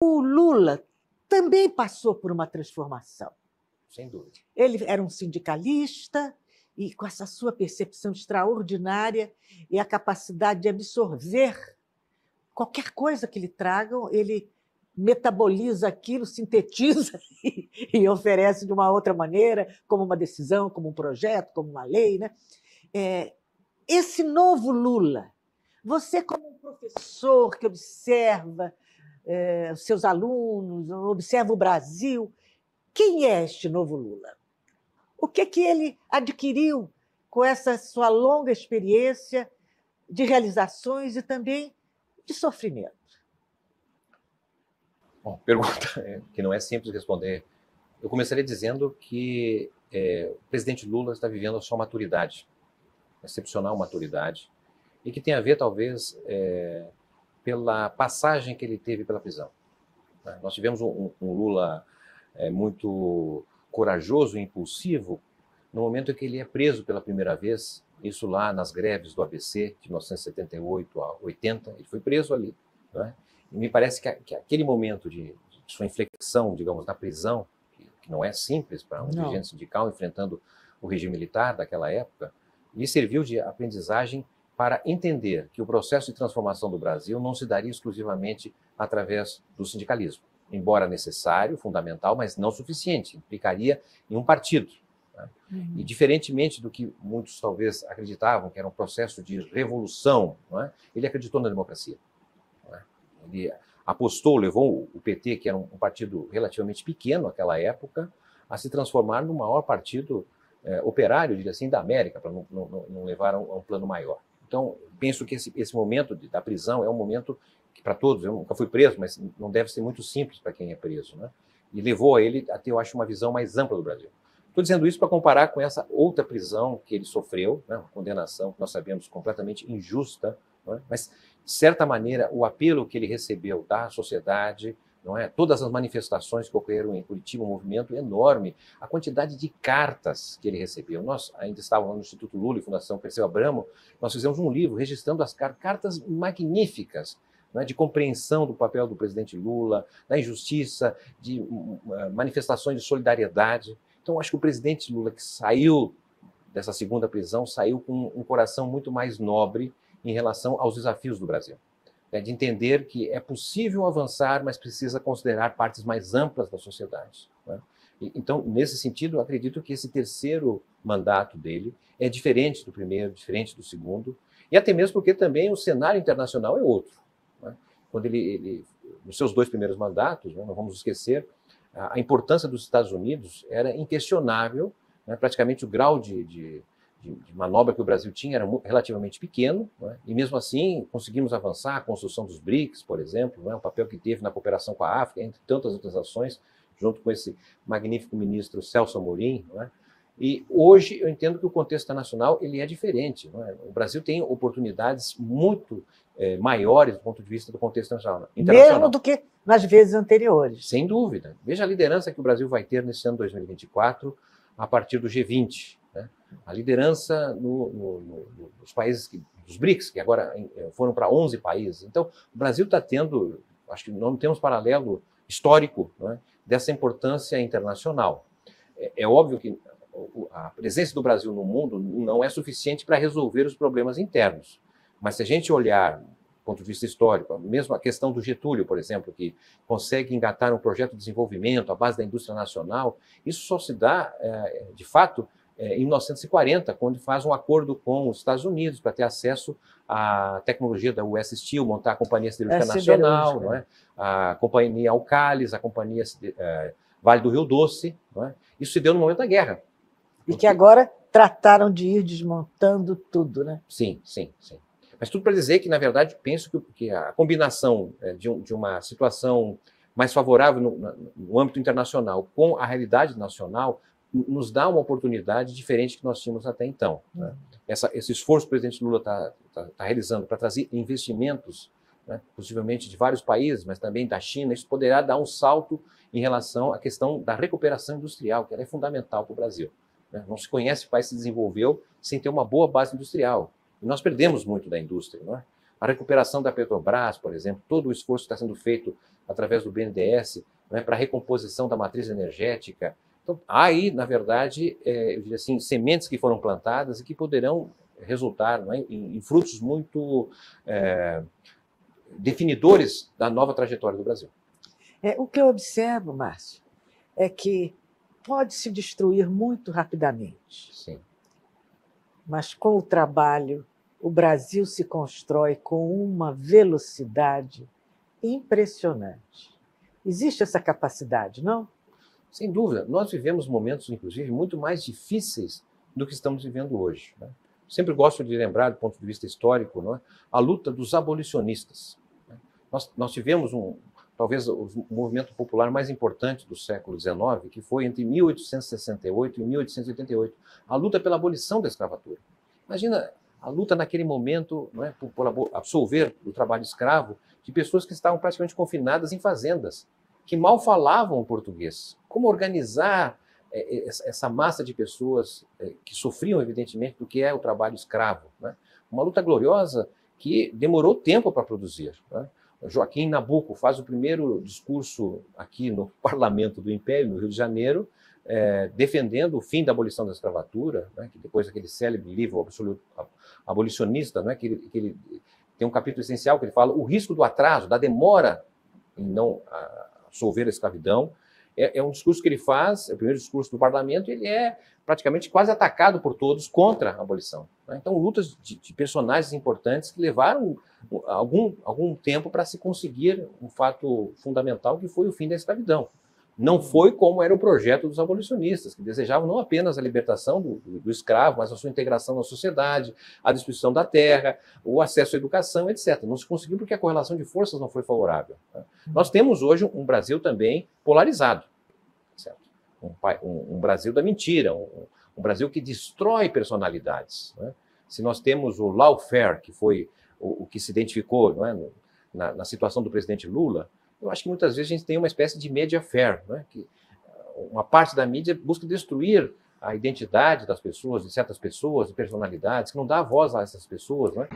O Lula também passou por uma transformação. Sem dúvida. Ele era um sindicalista e, com essa sua percepção extraordinária e a capacidade de absorver qualquer coisa que lhe tragam, ele metaboliza aquilo, sintetiza e oferece de uma outra maneira, como uma decisão, como um projeto, como uma lei, né? Esse novo Lula, você, como um professor que observa os seus alunos, observa o Brasil, quem é este novo Lula? O que ele adquiriu com essa sua longa experiência de realizações e também de sofrimento? Bom, pergunta que não é simples responder. Eu começaria dizendo que o presidente Lula está vivendo a sua maturidade, excepcional maturidade, e que tem a ver, talvez, pela passagem que ele teve pela prisão. Nós tivemos um Lula muito corajoso e impulsivo no momento em que ele é preso pela primeira vez, isso lá nas greves do ABC, de 1978 a 80, ele foi preso ali. Né? E me parece que aquele momento de sua inflexão, digamos, na prisão, que não é simples para um dirigente sindical enfrentando o regime militar daquela época, lhe serviu de aprendizagem para entender que o processo de transformação do Brasil não se daria exclusivamente através do sindicalismo, embora necessário, fundamental, mas não suficiente, implicaria em um partido. Né? E diferentemente do que muitos talvez acreditavam que era um processo de revolução, não é? Ele acreditou na democracia. Não é? Ele apostou, levou o PT, que era um partido relativamente pequeno naquela época, a se transformar no maior partido operário, diria assim, da América, para não levar a um plano maior. Então, penso que esse momento da prisão é um momento que, para todos, eu nunca fui preso, mas não deve ser muito simples para quem é preso, né? E levou a ele a ter, eu acho, uma visão mais ampla do Brasil. Estou dizendo isso para comparar com essa outra prisão que ele sofreu, né? Uma condenação que nós sabemos completamente injusta, né? Mas, de certa maneira, o apelo que ele recebeu da sociedade, não é? Todas as manifestações que ocorreram em Curitiba, um movimento enorme, a quantidade de cartas que ele recebeu. Nós ainda estávamos no Instituto Lula e Fundação Perseu Abramo, nós fizemos um livro registrando as cartas magníficas, né, de compreensão do papel do presidente Lula, da injustiça, de manifestações de solidariedade. Então, acho que o presidente Lula, que saiu dessa segunda prisão, saiu com um coração muito mais nobre em relação aos desafios do Brasil. De entender que é possível avançar, mas precisa considerar partes mais amplas da sociedade. Né? Então, nesse sentido, acredito que esse terceiro mandato dele é diferente do primeiro, diferente do segundo, e até mesmo porque também o cenário internacional é outro. Né? Quando ele, nos seus dois primeiros mandatos, né, não vamos esquecer, a importância dos Estados Unidos era inquestionável, né? Praticamente o grau de manobra que o Brasil tinha era relativamente pequeno, né? E mesmo assim conseguimos avançar a construção dos BRICS, por exemplo, né? O papel que teve na cooperação com a África, entre tantas outras ações, junto com esse magnífico ministro Celso Amorim, né? E hoje eu entendo que o contexto internacional ele é diferente. Não é? O Brasil tem oportunidades muito maiores do ponto de vista do contexto internacional. Mesmo do que nas vezes anteriores. Sem dúvida. Veja a liderança que o Brasil vai ter nesse ano 2024 a partir do G20. Né? A liderança nos países dos BRICS, que agora foram para 11 países. Então, o Brasil está tendo, acho que não temos paralelo histórico, né, dessa importância internacional. É óbvio que a presença do Brasil no mundo não é suficiente para resolver os problemas internos. Mas se a gente olhar do ponto de vista histórico, mesmo a questão do Getúlio, por exemplo, que consegue engatar um projeto de desenvolvimento à base da indústria nacional, isso só se dá, de fato, em 1940, quando faz um acordo com os Estados Unidos para ter acesso à tecnologia da US Steel, montar a Companhia Siderúrgica Nacional, não é? A Companhia Alcalis, a Companhia Vale do Rio Doce. Não é? Isso se deu no momento da guerra. E que agora trataram de ir desmontando tudo, né? Sim, sim, sim. Mas tudo para dizer que, na verdade, penso que a combinação de uma situação mais favorável no âmbito internacional com a realidade nacional nos dá uma oportunidade diferente que nós tínhamos até então. Né? Esse esforço que o presidente Lula está realizando para trazer investimentos, né, possivelmente de vários países, mas também da China, isso poderá dar um salto em relação à questão da recuperação industrial, que ela é fundamental para o Brasil. Né? Não se conhece o país que se desenvolveu sem ter uma boa base industrial. E nós perdemos muito da indústria. Não é? A recuperação da Petrobras, por exemplo, todo o esforço que está sendo feito através do BNDES, né, para a recomposição da matriz energética. Então, há aí, na verdade, eu diria assim, sementes que foram plantadas e que poderão resultar, não é, em frutos muito definidores da nova trajetória do Brasil. O que eu observo, Márcio, é que pode se destruir muito rapidamente. Sim. Mas com o trabalho, o Brasil se constrói com uma velocidade impressionante. Existe essa capacidade, não? Sem dúvida. Nós vivemos momentos, inclusive, muito mais difíceis do que estamos vivendo hoje, né? Sempre gosto de lembrar, do ponto de vista histórico, não é, a luta dos abolicionistas. Nós tivemos talvez o movimento popular mais importante do século XIX, que foi entre 1868 e 1888, a luta pela abolição da escravatura. Imagina a luta naquele momento, não é, por absolver o trabalho escravo de pessoas que estavam praticamente confinadas em fazendas, que mal falavam português. Como organizar essa massa de pessoas que sofriam, evidentemente, do que é o trabalho escravo, né? Uma luta gloriosa que demorou tempo para produzir, né? Joaquim Nabuco faz o primeiro discurso aqui no Parlamento do Império, no Rio de Janeiro, defendendo o fim da abolição da escravatura, né? Que depois daquele célebre livro abolicionista, né? que ele tem um capítulo essencial que ele fala o risco do atraso, da demora em não absolver a escravidão. É um discurso que ele faz, é o primeiro discurso do parlamento, e ele é praticamente quase atacado por todos contra a abolição, né? Então, lutas de personagens importantes que levaram algum tempo para se conseguir um fato fundamental, que foi o fim da escravidão. Não foi como era o projeto dos abolicionistas, que desejavam não apenas a libertação do escravo, mas a sua integração na sociedade, a destruição da terra, o acesso à educação, etc. Não se conseguiu porque a correlação de forças não foi favorável, né? Nós temos hoje um Brasil também polarizado, certo? Um Brasil da mentira, um Brasil que destrói personalidades, né? Se nós temos o lawfare, que foi o que se identificou, não é, na situação do presidente Lula, eu acho que muitas vezes a gente tem uma espécie de media-fare, né? Que uma parte da mídia busca destruir a identidade das pessoas, de certas pessoas, de personalidades, que não dá voz a essas pessoas, né?